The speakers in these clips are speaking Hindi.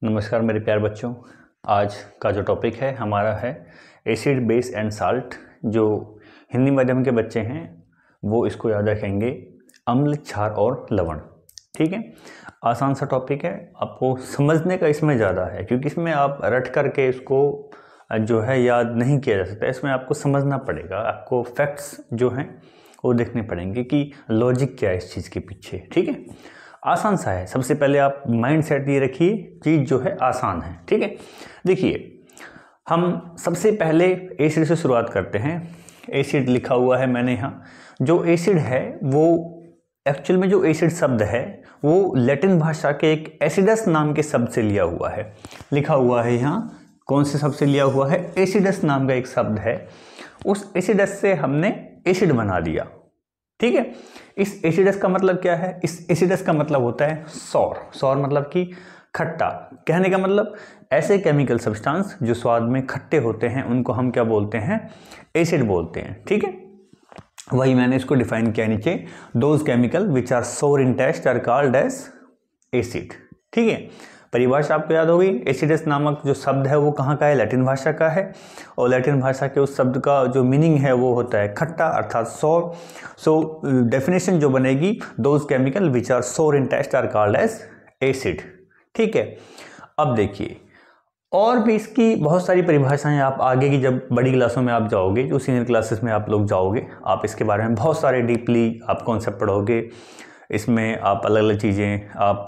नमस्कार मेरे प्यारे बच्चों। आज का जो टॉपिक है हमारा है एसिड बेस एंड साल्ट। जो हिंदी माध्यम के बच्चे हैं वो इसको याद रखेंगे, अम्ल, क्षार और लवण। ठीक है, आसान सा टॉपिक है, आपको समझने का इसमें ज़्यादा है क्योंकि इसमें आप रट करके इसको जो है याद नहीं किया जा सकता। इसमें आपको समझना पड़ेगा, आपको फैक्ट्स जो हैं वो देखने पड़ेंगे कि लॉजिक क्या है इस चीज़ के पीछे। ठीक है, आसान सा है। सबसे पहले आप माइंड सेट ये रखिए, चीज़ जो है आसान है। ठीक है, देखिए हम सबसे पहले एसिड से शुरुआत करते हैं। एसिड लिखा हुआ है मैंने यहाँ। जो एसिड है वो एक्चुअल में जो एसिड शब्द है वो लैटिन भाषा के एक एसिडस नाम के शब्द से लिया हुआ है। लिखा हुआ है यहाँ कौन से शब्द से लिया हुआ है, एसिडस नाम का एक शब्द है। उस एसिडस से हमने एसिड बना दिया। ठीक है, इस एसिडस का मतलब क्या है? इस एसिडस का मतलब होता है सौर। सौर मतलब कि खट्टा। कहने का मतलब ऐसे केमिकल सब्सटेंस जो स्वाद में खट्टे होते हैं उनको हम क्या बोलते हैं? एसिड बोलते हैं। ठीक है, वही मैंने इसको डिफाइन किया नीचे। Those chemical which are sour in taste are called as acid. ठीक है, परिभाषा आपको याद होगी। एसिडस नामक जो शब्द है वो कहाँ का है? लैटिन भाषा का है, और लैटिन भाषा के उस शब्द का जो मीनिंग है वो होता है खट्टा अर्थात सौर। सो डेफिनेशन जो बनेगी, those chemical which are sour in taste are called as acid. ठीक है, अब देखिए और भी इसकी बहुत सारी परिभाषाएं आप आगे की जब बड़ी क्लासों में आप जाओगे, जो सीनियर क्लासेस में आप लोग जाओगे, आप इसके बारे में बहुत सारे डीपली आप कॉन्सेप्ट पढ़ोगे। इसमें आप अलग अलग चीज़ें आप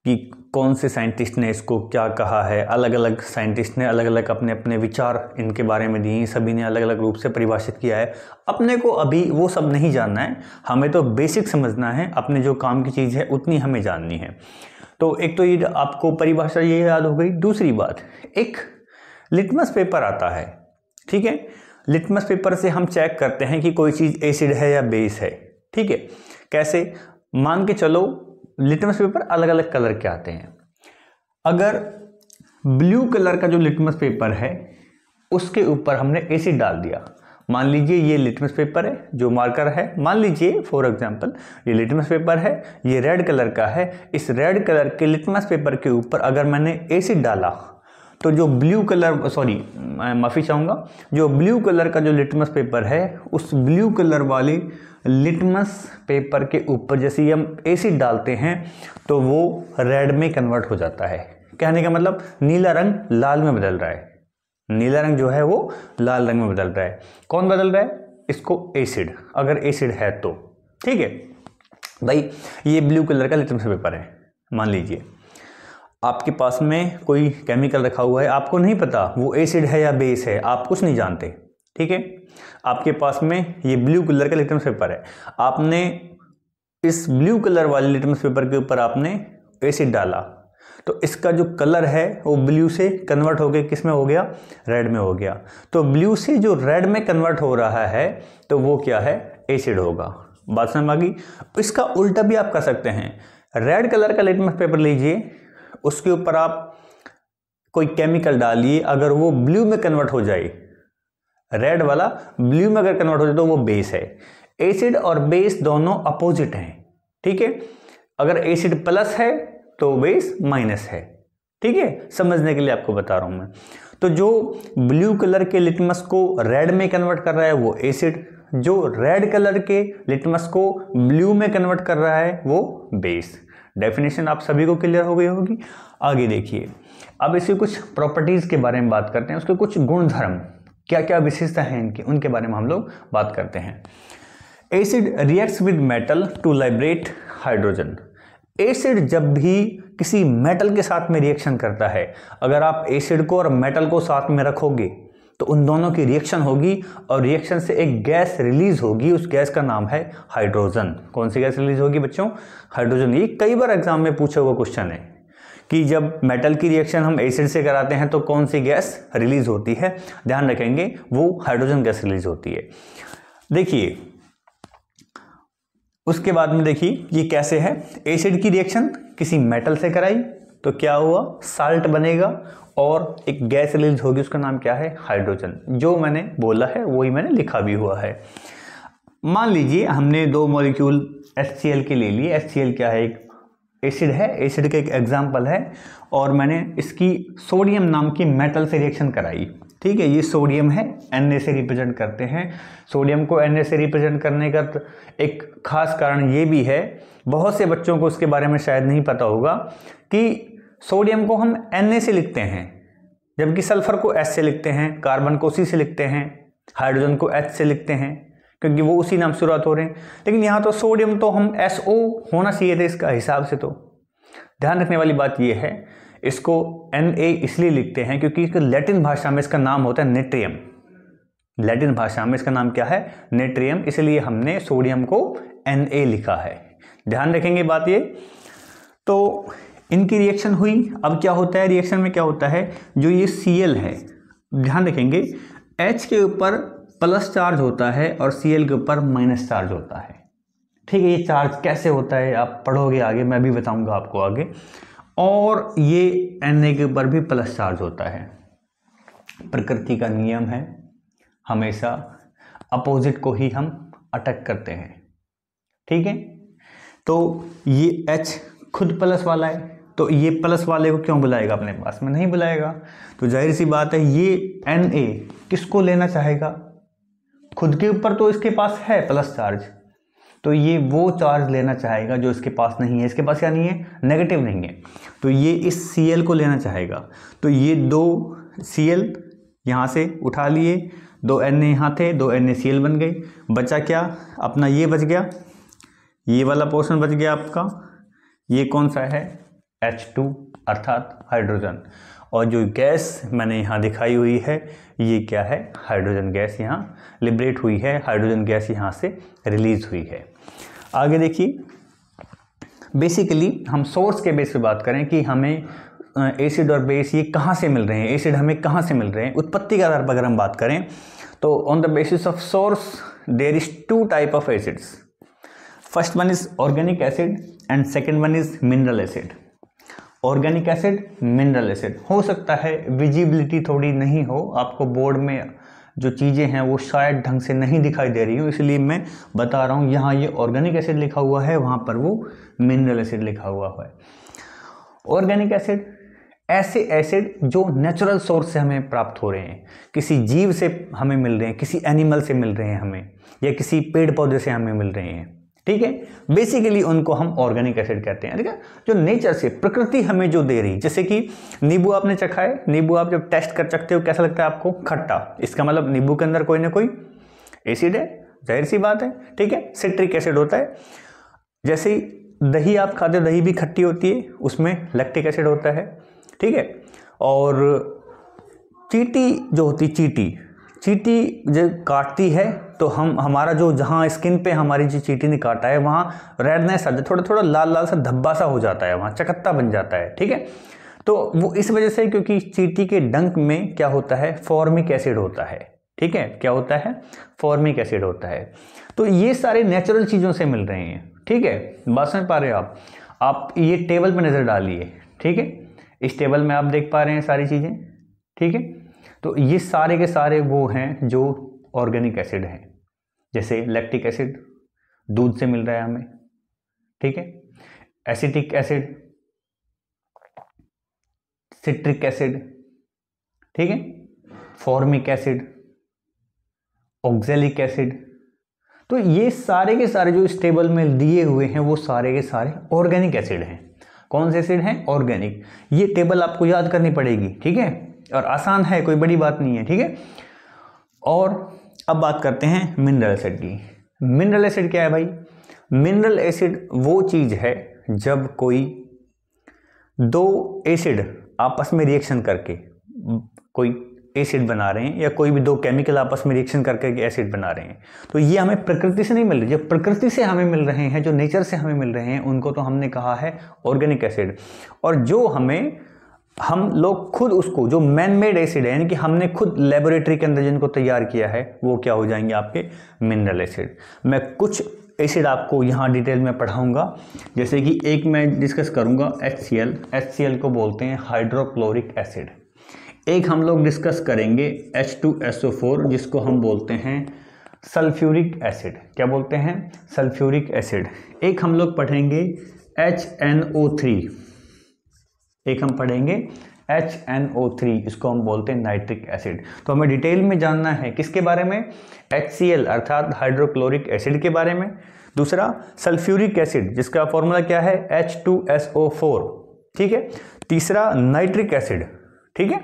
कि कौन से साइंटिस्ट ने इसको क्या कहा है, अलग अलग साइंटिस्ट ने अलग अलग अपने अपने विचार इनके बारे में दिए, सभी ने अलग अलग रूप से परिभाषित किया है। अपने को अभी वो सब नहीं जानना है, हमें तो बेसिक समझना है, अपने जो काम की चीज़ है उतनी हमें जाननी है। तो एक तो ये आपको परिभाषा ये याद हो गई। दूसरी बात, एक लिटमस पेपर आता है। ठीक है, लिटमस पेपर से हम चेक करते हैं कि कोई चीज़ एसिड है या बेस है। ठीक है, कैसे? मान के चलो लिटमस पेपर अलग अलग कलर के आते हैं। अगर ब्लू कलर का जो लिटमस पेपर है उसके ऊपर हमने एसिड डाल दिया, मान लीजिए ये लिटमस पेपर है जो मार्कर है, मान लीजिए फॉर एग्जांपल ये लिटमस पेपर है, ये रेड कलर का है। इस रेड कलर के लिटमस पेपर के ऊपर अगर मैंने एसिड डाला तो जो ब्लू कलर, माफ़ी चाहूँगा, जो ब्लू कलर का जो लिटमस पेपर है उस ब्लू कलर वाले लिटमस पेपर के ऊपर जैसे ही हम एसिड डालते हैं तो वो रेड में कन्वर्ट हो जाता है। कहने का मतलब नीला रंग लाल में बदल रहा है। नीला रंग जो है वो लाल रंग में बदल रहा है। कौन बदल रहा है? इसको एसिड, अगर एसिड है तो। ठीक है भाई, ये ब्लू कलर का लिटमस पेपर है। मान लीजिए आपके पास में कोई केमिकल रखा हुआ है, आपको नहीं पता वो एसिड है या बेस है, आप कुछ नहीं जानते। ठीक है, आपके पास में ये ब्लू कलर का लिटमस पेपर है, आपने इस ब्लू कलर वाले लिटमस पेपर के ऊपर आपने एसिड डाला तो इसका जो कलर है वो ब्लू से कन्वर्ट हो गया, किस में हो गया? रेड में हो गया। तो ब्लू से जो रेड में कन्वर्ट हो रहा है तो वो क्या है? एसिड होगा। बात समझ आ गई? इसका उल्टा भी आप कर सकते हैं। रेड कलर का लिटमस पेपर लीजिए, उसके ऊपर आप कोई केमिकल डालिए, अगर वो ब्लू में कन्वर्ट हो जाए, रेड वाला ब्लू में अगर कन्वर्ट हो जाए तो वो बेस है। एसिड और बेस दोनों अपोजिट हैं। ठीक है, अगर एसिड प्लस है तो बेस माइनस है। ठीक है, समझने के लिए आपको बता रहा हूं मैं। तो जो ब्लू कलर के लिटमस को रेड में कन्वर्ट कर रहा है वो एसिड, जो रेड कलर के लिटमस को ब्लू में कन्वर्ट कर रहा है वो बेस। डेफिनेशन आप सभी को क्लियर हो गई होगी। आगे देखिए, अब इसकी कुछ प्रॉपर्टीज के बारे में बात करते हैं, उसके कुछ गुणधर्म, क्या क्या विशेषता है इनकी, उनके बारे में हम लोग बात करते हैं। Acid reacts with metal to liberate hydrogen. Acid जब भी किसी मेटल के साथ में रिएक्शन करता है, अगर आप एसिड को और मेटल को साथ में रखोगे तो उन दोनों की रिएक्शन होगी और रिएक्शन से एक गैस रिलीज होगी। उस गैस का नाम है हाइड्रोजन। कौन सी गैस रिलीज होगी बच्चों? हाइड्रोजन। ये कई बार एग्जाम में पूछा हुआ क्वेश्चन है कि जब मेटल की रिएक्शन हम एसिड से कराते हैं तो कौन सी गैस रिलीज होती है? ध्यान रखेंगे, वो हाइड्रोजन गैस रिलीज होती है। देखिए उसके बाद में देखिए ये कैसे है। एसिड की रिएक्शन किसी मेटल से कराई तो क्या हुआ? साल्ट बनेगा और एक गैस रिलीज होगी, उसका नाम क्या है? हाइड्रोजन। जो मैंने बोला है वही मैंने लिखा भी हुआ है। मान लीजिए हमने दो मॉलिक्यूल HCl के ले लिए। HCl क्या है? एक एसिड है, एसिड का एक एग्जाम्पल है, और मैंने इसकी सोडियम नाम की मेटल से रिएक्शन कराई। ठीक है, ये सोडियम है, Na से रिप्रेजेंट करते हैं। सोडियम को Na से रिप्रेजेंट करने का एक खास कारण ये भी है, बहुत से बच्चों को उसके बारे में शायद नहीं पता होगा कि सोडियम को हम Na से लिखते हैं, जबकि सल्फर को S से लिखते हैं, कार्बन को C से लिखते हैं, हाइड्रोजन को H से लिखते हैं, क्योंकि वो उसी नाम से शुरुआत हो रहे हैं। लेकिन यहाँ तो सोडियम तो हम SO होना चाहिए था इसका हिसाब से। तो ध्यान रखने वाली बात ये है, इसको Na इसलिए लिखते हैं क्योंकि इसको लैटिन भाषा में इसका नाम होता है नेट्रियम। लैटिन भाषा में इसका नाम क्या है? नेट्रियम, इसलिए हमने सोडियम को Na लिखा है। ध्यान रखेंगे बात ये। तो इनकी रिएक्शन हुई, अब क्या होता है रिएक्शन में, क्या होता है, जो ये Cl है, ध्यान रखेंगे, H के ऊपर प्लस चार्ज होता है और Cl के ऊपर माइनस चार्ज होता है। ठीक है, ये चार्ज कैसे होता है आप पढ़ोगे आगे, मैं भी बताऊंगा आपको आगे। और ये Na के ऊपर भी प्लस चार्ज होता है। प्रकृति का नियम है, हमेशा अपोजिट को ही हम अटैक करते हैं। ठीक है, तो ये H खुद प्लस वाला है, तो ये प्लस वाले को क्यों बुलाएगा अपने पास में? नहीं बुलाएगा। तो जाहिर सी बात है ये Na किसको लेना चाहेगा? खुद के ऊपर तो इसके पास है प्लस चार्ज, तो ये वो चार्ज लेना चाहेगा जो इसके पास नहीं है। इसके पास क्या नहीं है? नेगेटिव नहीं है, तो ये इस Cl को लेना चाहेगा। तो ये दो Cl यहाँ से उठा लिए, दो Na यहाँ थे, दो NaCl बन गई। बचा क्या अपना? ये बच गया, ये वाला पोर्शन बच गया आपका। ये कौन सा है? H2 अर्थात हाइड्रोजन। और जो गैस मैंने यहाँ दिखाई हुई है, ये क्या है? हाइड्रोजन गैस यहाँ लिबरेट हुई है, हाइड्रोजन गैस यहाँ से रिलीज हुई है। आगे देखिए, बेसिकली हम सोर्स के बेस पे बात करें कि हमें एसिड और बेस ये कहाँ से मिल रहे हैं, एसिड हमें कहाँ से मिल रहे हैं। उत्पत्ति के आधार पर अगर हम बात करें तो on the basis of source there is two type of acids. First one is organic acid and second one is mineral acid. Organic acid, mineral acid. हो सकता है विजिबिलिटी थोड़ी नहीं हो, आपको बोर्ड में जो चीज़ें हैं वो शायद ढंग से नहीं दिखाई दे रही हो, इसलिए मैं बता रहा हूँ। यहाँ ये ऑर्गेनिक एसिड लिखा हुआ है, वहाँ पर वो मिनरल एसिड लिखा हुआ है। ऑर्गेनिक एसिड ऐसे एसिड जो नेचुरल सोर्स से हमें प्राप्त हो रहे हैं, किसी जीव से हमें मिल रहे हैं, किसी एनिमल से मिल रहे हैं हमें, या किसी पेड़ पौधे से हमें मिल रहे हैं। ठीक है, बेसिकली उनको हम ऑर्गेनिक एसिड कहते हैं। ठीक है, जो नेचर से, प्रकृति हमें जो दे रही, जैसे कि नींबू आपने चखा है, नींबू आप जब टेस्ट कर सकते हो कैसा लगता है आपको? खट्टा। इसका मतलब नींबू के अंदर कोई ना कोई एसिड है, जाहिर सी बात है। ठीक है, सिट्रिक एसिड होता है। जैसे दही आप खाते हो, दही भी खट्टी होती है, उसमें लैक्टिक एसिड होता है। ठीक है, और चींटी जो होती, चींटी जब काटती है तो हमारा जो जहाँ स्किन पे हमारी जो चींटी ने काटा है वहाँ रेडनेस आ जाता है, थोड़ा थोड़ा लाल लाल सा धब्बा सा हो जाता है, वहाँ चकत्ता बन जाता है। ठीक है, तो वो इस वजह से क्योंकि चींटी के डंक में क्या होता है? फॉर्मिक एसिड होता है। ठीक है, क्या होता है? फॉर्मिक एसिड होता है। तो ये सारे नेचुरल चीज़ों से मिल रहे हैं। ठीक है, बात समझ पा रहे हो आप ये टेबल पर नज़र डालिए। ठीक है, इस टेबल में आप देख पा रहे हैं सारी चीज़ें। ठीक है, तो ये सारे के सारे वो हैं जो ऑर्गेनिक एसिड हैं। जैसे लैक्टिक एसिड दूध से मिल रहा है हमें। ठीक है, एसिटिक एसिड, सिट्रिक एसिड, ठीक है, फॉर्मिक एसिड, ऑक्जेलिक एसिड। तो ये सारे के सारे जो इस टेबल में दिए हुए हैं वो सारे के सारे ऑर्गेनिक एसिड हैं। कौन से एसिड हैं? ऑर्गेनिक। ये टेबल आपको याद करनी पड़ेगी। ठीक है, और आसान है, कोई बड़ी बात नहीं है। ठीक है, और अब बात करते हैं मिनरल एसिड की। मिनरल एसिड क्या है भाई? मिनरल एसिड वो चीज़ है जब कोई दो एसिड आपस में रिएक्शन करके कोई एसिड बना रहे हैं, या कोई भी दो केमिकल आपस में रिएक्शन करके एसिड बना रहे हैं। तो ये हमें प्रकृति से नहीं मिल रही, जो प्रकृति से हमें मिल रहे हैं, जो नेचर से हमें मिल रहे हैं, उनको तो हमने कहा है ऑर्गेनिक एसिड। और जो हम लोग खुद उसको, जो मैन मेड एसिड है, यानी कि हमने खुद लेबोरेटरी के अंदर जिनको तैयार किया है, वो क्या हो जाएंगे? आपके मिनरल एसिड। मैं कुछ एसिड आपको यहाँ डिटेल में पढ़ाऊंगा, जैसे कि एक मैं डिस्कस करूंगा HCl। HCl को बोलते हैं हाइड्रोक्लोरिक एसिड। एक हम लोग डिस्कस करेंगे H2SO4, जिसको हम बोलते हैं सल्फ्यूरिक एसिड। क्या बोलते हैं? Sulphuric acid. एक हम लोग पढ़ेंगे HNO3, एक हम पढ़ेंगे HNO3, इसको हम बोलते हैं नाइट्रिक एसिड। तो हमें डिटेल में जानना है किसके बारे में, HCl अर्थात हाइड्रोक्लोरिक एसिड के बारे में। दूसरा सल्फ्यूरिक एसिड जिसका फॉर्मूला क्या है H2SO4, ठीक है। तीसरा नाइट्रिक एसिड, ठीक है,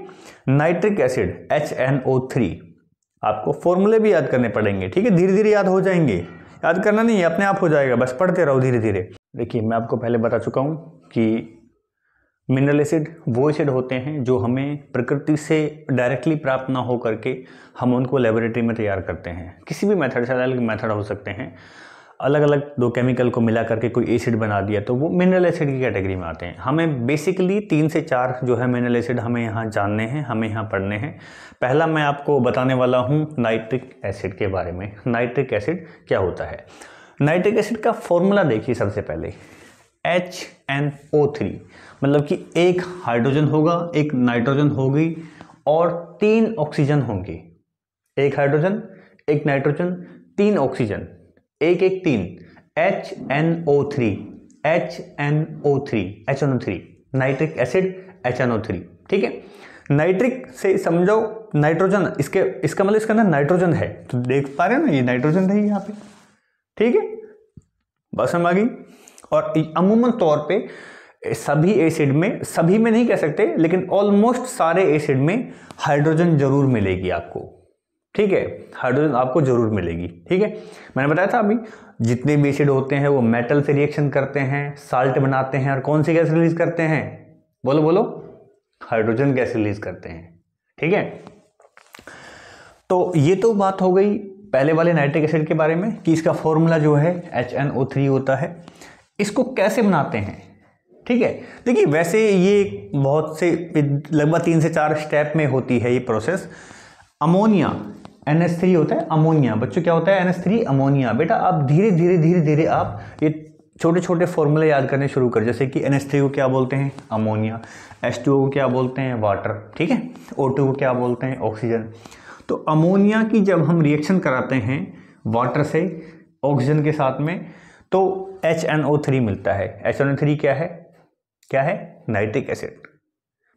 नाइट्रिक एसिड HNO3। आपको फॉर्मूले भी याद करने पड़ेंगे, ठीक है, धीरे धीरे याद हो जाएंगे, याद करना नहीं है, अपने आप हो जाएगा, बस पढ़ते रहो धीरे धीरे। देखिए मैं आपको पहले बता चुका हूँ कि मिनरल एसिड वो एसिड होते हैं जो हमें प्रकृति से डायरेक्टली प्राप्त ना हो करके हम उनको लेबोरेटरी में तैयार करते हैं, किसी भी मेथड से, अलग मेथड हो सकते हैं, अलग अलग दो केमिकल को मिला करके कोई एसिड बना दिया तो वो मिनरल एसिड की कैटेगरी में आते हैं। हमें बेसिकली 3 से 4 जो है मिनरल एसिड हमें यहाँ जानने हैं, हमें यहाँ पढ़ने हैं। पहला मैं आपको बताने वाला हूँ नाइट्रिक एसिड के बारे में। नाइट्रिक एसिड क्या होता है? नाइट्रिक एसिड का फॉर्मूला देखिए सबसे पहले HNO3, मतलब कि एक हाइड्रोजन होगा, एक नाइट्रोजन होगी और 3 ऑक्सीजन होंगे। एक हाइड्रोजन, एक nitrogen, 3 oxygen, 1 1 3, HNO3, nitric acid HNO3, ठीक है। नाइट्रिक से समझो नाइट्रोजन, इसका मतलब इसके अंदर नाइट्रोजन है, तो देख पा रहे हैं ना, ये नाइट्रोजन है यहाँ पे, ठीक है, बस हम आ गई। और अमूमन तौर पे सभी एसिड में, सभी में नहीं कह सकते, लेकिन ऑलमोस्ट सारे एसिड में हाइड्रोजन जरूर मिलेगी आपको, ठीक है, हाइड्रोजन आपको जरूर मिलेगी, ठीक है। मैंने बताया था अभी जितने भी एसिड होते हैं वो मेटल से रिएक्शन करते हैं, साल्ट बनाते हैं और कौन सी गैस रिलीज करते हैं, बोलो बोलो, हाइड्रोजन गैस रिलीज करते हैं, ठीक है। तो ये तो बात हो गई पहले वाले नाइट्रिक एसिड के बारे में कि इसका फॉर्मूला जो है HNO3 होता है। इसको कैसे बनाते हैं, ठीक है। देखिए वैसे ये बहुत से लगभग 3 से 4 स्टेप में होती है ये प्रोसेस। अमोनिया NH3 होता है, अमोनिया बच्चों क्या होता है NH3 अमोनिया। बेटा आप धीरे धीरे आप ये छोटे छोटे फॉर्मूले याद करने शुरू कर, जैसे कि NH3 को क्या बोलते हैं अमोनिया, H2O को क्या बोलते हैं वाटर, ठीक है, O2 को क्या बोलते हैं ऑक्सीजन। तो अमोनिया की जब हम रिएक्शन कराते हैं वाटर से ऑक्सीजन के साथ में तो HNO3 मिलता है। HNO3 क्या है नाइट्रिक एसिड।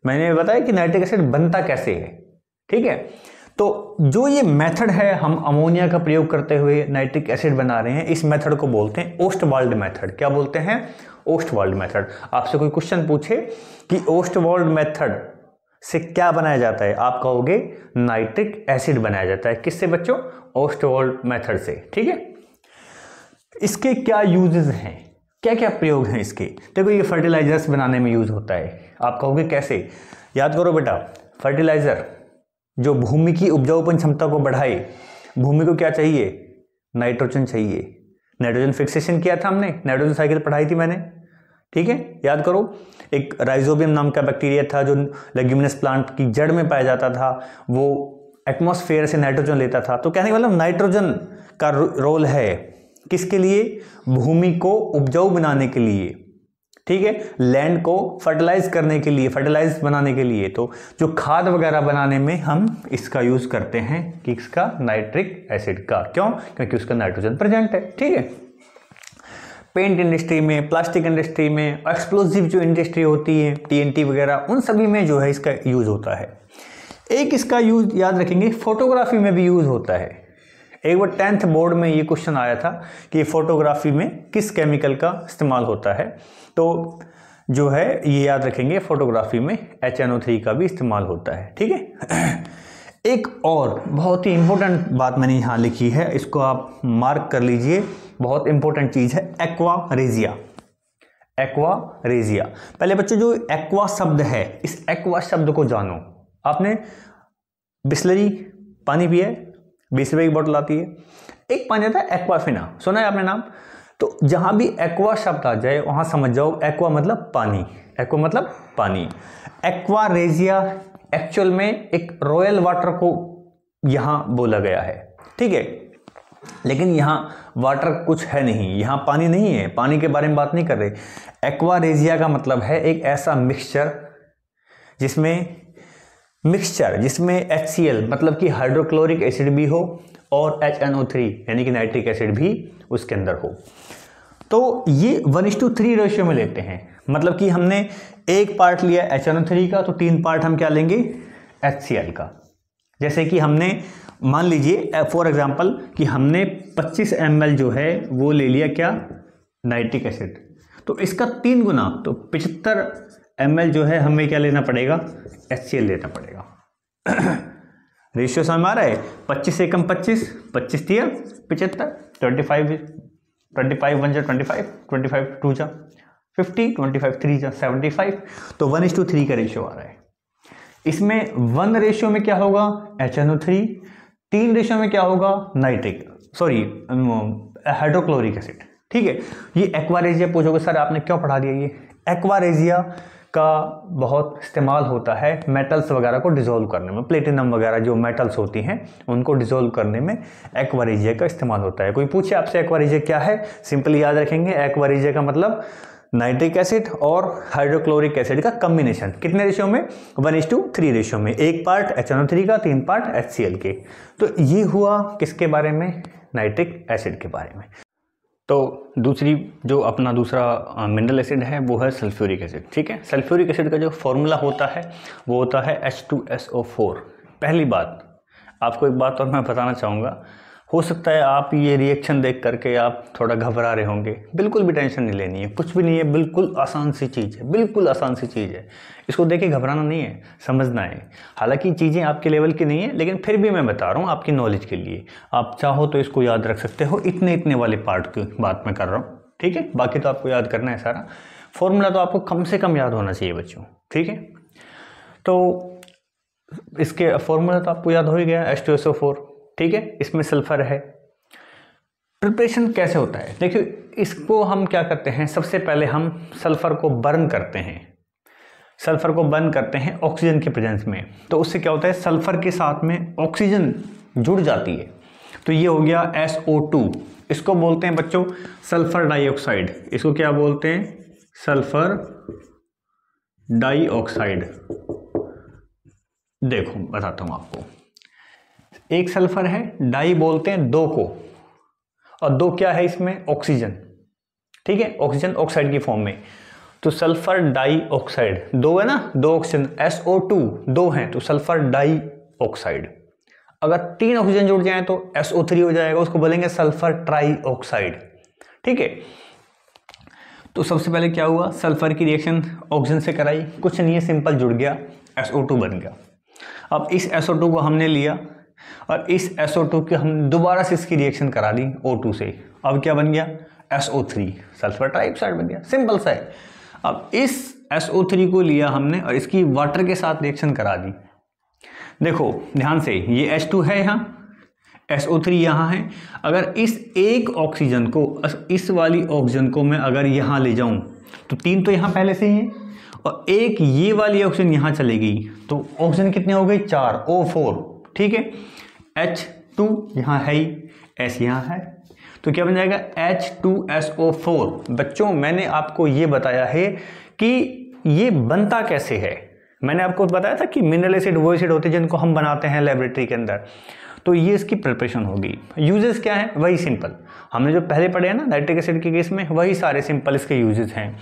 मैंने बताया कि नाइट्रिक एसिड बनता कैसे है, ठीक है। तो जो ये मेथड है हम अमोनिया का प्रयोग करते हुए नाइट्रिक एसिड बना रहे हैं, इस मेथड को बोलते हैं ओस्टवाल्ड मेथड। क्या बोलते हैं? Ostwald method. आपसे कोई क्वेश्चन पूछे कि ओस्टवाल्ड मेथड से क्या बनाया जाता है, आप कहोगे नाइट्रिक एसिड बनाया जाता है। किससे बच्चों? ओस्टवाल्ड मेथड से, ठीक है। इसके क्या यूजेस हैं, क्या क्या प्रयोग हैं इसके? देखो ये फर्टिलाइजर्स बनाने में यूज होता है। आप कहोगे कैसे? याद करो बेटा, फर्टिलाइजर जो भूमि की उपजाऊपन क्षमता को बढ़ाए, भूमि को क्या चाहिए? नाइट्रोजन चाहिए। नाइट्रोजन फिक्सेशन किया था हमने, नाइट्रोजन साइकिल पढ़ाई थी मैंने, ठीक है, याद करो। एक राइजोबियम नाम का बैक्टीरिया था जो लेग्यूमिनस प्लांट की जड़ में पाया जाता था, वो एटमॉस्फेयर से नाइट्रोजन लेता था। तो कहने का मतलब नाइट्रोजन का रोल है किसके लिए? भूमि को उपजाऊ बनाने के लिए, ठीक है, लैंड को फर्टिलाइज करने के लिए, फर्टिलाइज बनाने के लिए। तो जो खाद वगैरह बनाने में हम इसका यूज करते हैं, किसका? नाइट्रिक एसिड का। क्यों? क्योंकि उसका नाइट्रोजन प्रेजेंट है, ठीक है। पेंट इंडस्ट्री में, प्लास्टिक इंडस्ट्री में, एक्सप्लोजिव जो इंडस्ट्री होती है TNT वगैरह, उन सभी में जो है इसका यूज होता है। एक इसका यूज याद रखेंगे, फोटोग्राफी में भी यूज होता है। एक बार 10th बोर्ड में ये क्वेश्चन आया था कि फोटोग्राफी में किस केमिकल का इस्तेमाल होता है, तो जो है ये याद रखेंगे, फोटोग्राफी में HNO3 का भी इस्तेमाल होता है, ठीक है। एक और बहुत ही इंपॉर्टेंट बात मैंने यहाँ लिखी है, इसको आप मार्क कर लीजिए, बहुत इंपॉर्टेंट चीज है, एक्वा रेजिया। Aqua regia. पहले बच्चों जो एक्वा शब्द है, इस एक्वा शब्द को जानो। आपने बिस्लरी पानी पिया है, 20 रुपए की बोतल आती है, एक पानी आता है एक्वाफिना, सुना है आपने नाम? तो जहां भी एक्वा शब्द आ जाए वहां समझ जाओ एक्वा मतलब पानी, एक्वा मतलब पानी। एक्वा रेजिया एक्चुअल में एक रॉयल वाटर को यहां बोला गया है, ठीक है, लेकिन यहां वाटर कुछ है नहीं, यहां पानी नहीं है, पानी के बारे में बात नहीं कर रहे। एक्वा रेजिया का मतलब है एक ऐसा मिक्सचर जिसमें HCl मतलब कि हाइड्रोक्लोरिक एसिड भी हो और HNO3 यानी कि नाइट्रिक एसिड भी उसके अंदर हो। तो ये 1:3 रेशियो में लेते हैं, मतलब कि हमने एक पार्ट लिया HNO3 का तो 3 पार्ट हम क्या लेंगे HCl का। जैसे कि हमने मान लीजिए फॉर एग्जांपल कि हमने 25 ml जो है वो ले लिया क्या नाइट्रिक एसिड, तो इसका 3 गुना तो 75 ml जो है हमें क्या लेना पड़ेगा HCl लेना पड़ेगा। रेशियो समझ आ रहा है, 25 से कम 25, 25 दिया 75, 25 1 जा 25, 25 2 जा 50, 25 3 जा 75, तो 1:3 का रेशियो आ रहा है। इसमें 1 रेशियो में क्या होगा HNO3, 3 रेशियो में क्या होगा हाइड्रोक्लोरिक एसिड। ठीक है, ये एक्वारेजिया पूछोगे सर आपने क्यों पढ़ा दिया, ये एक्वारेजिया का बहुत इस्तेमाल होता है मेटल्स वगैरह को डिसॉल्व करने में, प्लेटिनम वगैरह जो मेटल्स होती हैं उनको डिसॉल्व करने में एक्वारेजिया का इस्तेमाल होता है। कोई पूछे आपसे एक्वारेजिया क्या है, सिंपली याद रखेंगे एक्वारेजिया का मतलब नाइट्रिक एसिड और हाइड्रोक्लोरिक एसिड का कॉम्बिनेशन। कितने रेशियो में 1:3 रेशियो में, एक पार्ट HNO3 का 3 पार्ट HCl के। तो ये हुआ किसके बारे में नाइट्रिक एसिड के बारे में। तो दूसरी जो अपना दूसरा मिनरल एसिड है वो है सल्फ्यूरिक एसिड। ठीक है, सल्फ्यूरिक एसिड का जो फॉर्मूला होता है वो होता है H2SO4। पहली बात आपको एक बात और मैं बताना चाहूँगा, हो सकता है आप ये रिएक्शन देख करके आप थोड़ा घबरा रहे होंगे, बिल्कुल भी टेंशन नहीं लेनी है, कुछ भी नहीं है, बिल्कुल आसान सी चीज़ है, बिल्कुल आसान सी चीज़ है। इसको देख के घबराना नहीं है, समझना है। हालांकि चीज़ें आपके लेवल की नहीं है लेकिन फिर भी मैं बता रहा हूँ आपकी नॉलेज के लिए, आप चाहो तो इसको याद रख सकते हो। इतने वाले पार्ट की बात मैं कर रहा हूँ, ठीक है, बाकी तो आपको याद करना है सारा फॉर्मूला, तो आपको कम से कम याद होना चाहिए बच्चों। ठीक है, तो इसके फॉर्मूला तो आपको याद हो ही गया H2SO4। ठीक है, इसमें सल्फर है। प्रिपरेशन कैसे होता है देखिए, इसको हम क्या करते हैं, सबसे पहले हम सल्फर को बर्न करते हैं, सल्फर को बर्न करते हैं ऑक्सीजन के प्रेजेंस में। तो उससे क्या होता है सल्फर के साथ में ऑक्सीजन जुड़ जाती है, तो ये हो गया SO2। इसको बोलते हैं बच्चों सल्फर डाइऑक्साइड। इसको क्या बोलते हैं सल्फर डाइऑक्साइड। देखो बताता हूं आपको, एक सल्फर है, डाई बोलते हैं 2 को, और 2 क्या है इसमें ऑक्सीजन। ठीक है, ऑक्सीजन ऑक्साइड की फॉर्म में, तो सल्फर डाई ऑक्साइड 2 है ना, 2 ऑक्सीजन SO2 2 हैं तो सल्फर डाई ऑक्साइड। अगर 3 ऑक्सीजन जुड़ जाए तो SO3 हो जाएगा, उसको बोलेंगे सल्फर ट्राई ऑक्साइड। ठीक है, तो सबसे पहले क्या हुआ, सल्फर की रिएक्शन ऑक्सीजन से कराई, कुछ नहीं है, सिंपल जुड़ गया, SO2 बन गया। अब इस SO2 को हमने लिया और इस SO2 की हम दोबारा से इसकी रिएक्शन करा दी O2 से, अब क्या बन गया SO3, सल्फर ट्राइऑक्साइड बन गया, सिंपल सा है। अब इस SO3 को लिया हमने और इसकी वाटर के साथ रिएक्शन करा दी। देखो ध्यान से, ये H2 है यहाँ, SO3 यहाँ है। अगर इस एक ऑक्सीजन को, इस वाली ऑक्सीजन को मैं अगर यहाँ ले जाऊँ तो 3 तो यहाँ पहले से ही है, और एक ये वाली ऑक्सीजन यहाँ चली गई तो ऑक्सीजन कितने हो गए 4 O4। ठीक है, H2 यहाँ है ही, S यहाँ है, तो क्या बन जाएगा H2SO4। बच्चों मैंने आपको ये बताया है कि ये बनता कैसे है, मैंने आपको बताया था कि मिनरल एसिड वो एसिड होते हैं जिनको हम बनाते हैं लेबोरेटरी के अंदर, तो ये इसकी प्रिपरेशन होगी। यूजेस क्या है, वही सिंपल हमने जो पहले पढ़े हैं ना नाइट्रिक एसिड के केस में, वही सारे सिंपल इसके यूजेस हैं।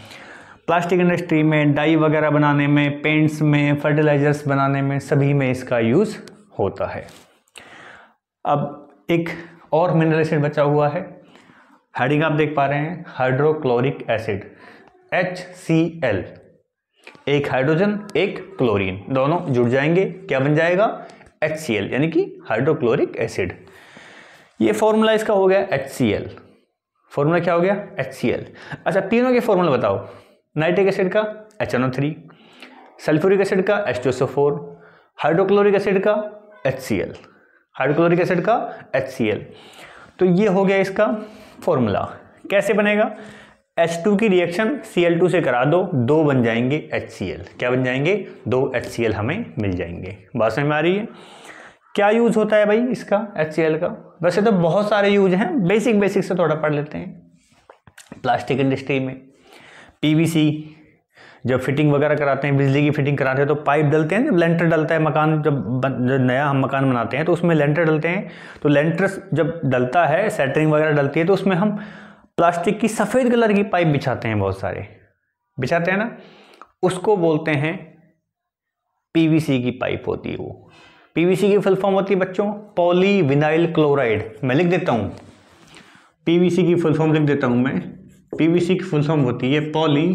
प्लास्टिक इंडस्ट्री में, डाई वगैरह बनाने में, पेंट्स में, फर्टिलाइजर्स बनाने में, सभी में इसका यूज होता है। अब एक और मिनरल एसिड बचा हुआ है, हेडिंग आप देख पा रहे हैं हाइड्रोक्लोरिक एसिड HCl, एक हाइड्रोजन एक क्लोरीन, दोनों जुड़ जाएंगे, क्या बन जाएगा HCl, यानी कि हाइड्रोक्लोरिक एसिड। ये फॉर्मूला इसका हो गया HCl, फॉर्मूला क्या हो गया HCl। अच्छा तीनों के फॉर्मूला बताओ, नाइट्रिक एसिड का HNO3, सल्फ्यूरिक एसिड का H2SO4, हाइड्रोक्लोरिक एसिड का HCl, हाइड्रोक्लोरिक एसिड का HCl। तो ये हो गया इसका फॉर्मूला। कैसे बनेगा, H2 की रिएक्शन Cl2 से करा दो, 2 बन जाएंगे HCl, क्या बन जाएंगे 2 HCl हमें मिल जाएंगे। बात समझ में आ रही है। क्या यूज होता है भाई इसका HCl का, वैसे तो बहुत सारे यूज हैं, बेसिक से थोड़ा पढ़ लेते हैं। प्लास्टिक इंडस्ट्री में PVC जब फिटिंग वगैरह कराते हैं, बिजली की फिटिंग कराते हैं तो पाइप डलते हैं, जब लेंटर डलता है मकान, जब नया हम मकान बनाते हैं तो उसमें लेंटर डलते हैं, तो लेंटर जब डलता है, सेंटरिंग वगैरह डलती है तो उसमें हम प्लास्टिक की सफ़ेद कलर की पाइप बिछाते हैं, बहुत सारे बिछाते हैं ना, उसको बोलते हैं पीवीसी की पाइप होती है वो। पीवीसी की फुल फॉर्म होती है बच्चों पॉली विनाइल क्लोराइड। मैं लिख देता हूँ, पीवीसी की फुल फॉर्म लिख देता हूँ मैं। पीवीसी की फुल फॉर्म होती है पॉली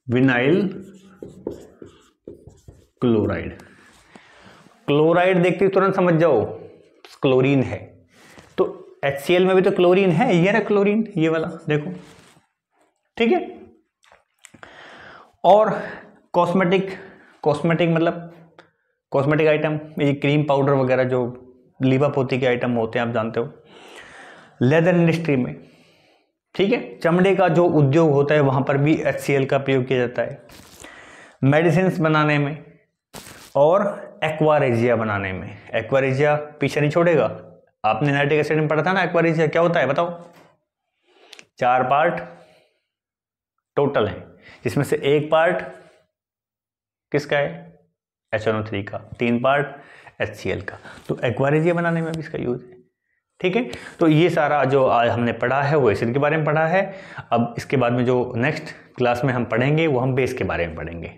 विनाइल क्लोराइड। क्लोराइड देखते ही तुरंत समझ जाओ क्लोरीन है, तो HCl में भी तो क्लोरीन है, ये ना क्लोरीन, ये वाला देखो, ठीक है। और कॉस्मेटिक मतलब कॉस्मेटिक आइटम, ये क्रीम पाउडर वगैरह जो लीपा पोती के आइटम होते हैं, आप जानते हो। लेदर इंडस्ट्री में, ठीक है, चमड़े का जो उद्योग होता है वहाँ पर भी HCl का प्रयोग किया जाता है। मेडिसिन बनाने में और एक्वारेजिया बनाने में। एक्वारेजिया पीछे नहीं छोड़ेगा, आपने नाइट्रिक एसिड में पढ़ा था ना। एक्वारेजिया क्या होता है बताओ? 4 पार्ट टोटल है, जिसमें से 1 पार्ट किसका है? HNO3 का। 3 पार्ट HCl का। तो एक्वारेजिया बनाने में भी इसका यूज है, ठीक है। तो ये सारा जो आज हमने पढ़ा है वो एसिड के बारे में पढ़ा है। अब इसके बाद में जो नेक्स्ट क्लास में हम पढ़ेंगे वो हम बेस के बारे में पढ़ेंगे।